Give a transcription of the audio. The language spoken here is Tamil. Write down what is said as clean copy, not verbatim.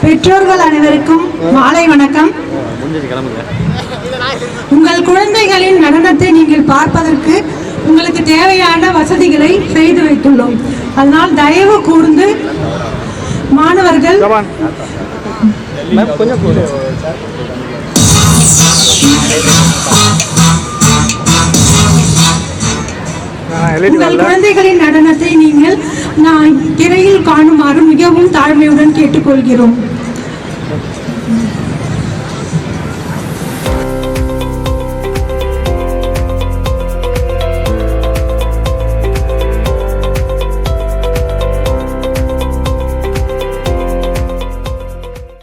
பெற்றோர்கள் அனைவருக்கும் மாலை வணக்கம். உங்கள் குழந்தைகளின் நடனத்தை நீங்கள் பார்ப்பதற்கு உங்களுக்கு தேவையான வசதிகளை செய்து வைத்துள்ளோம். அதனால் தயவு கூர்ந்து மாணவர்கள் உங்கள் குழந்தைகளின் நடனத்தை நீங்கள் திரையில் காணுமாறு மிகவும் தாழ்மையுடன் கேட்டுக்கொள்கிறோம்.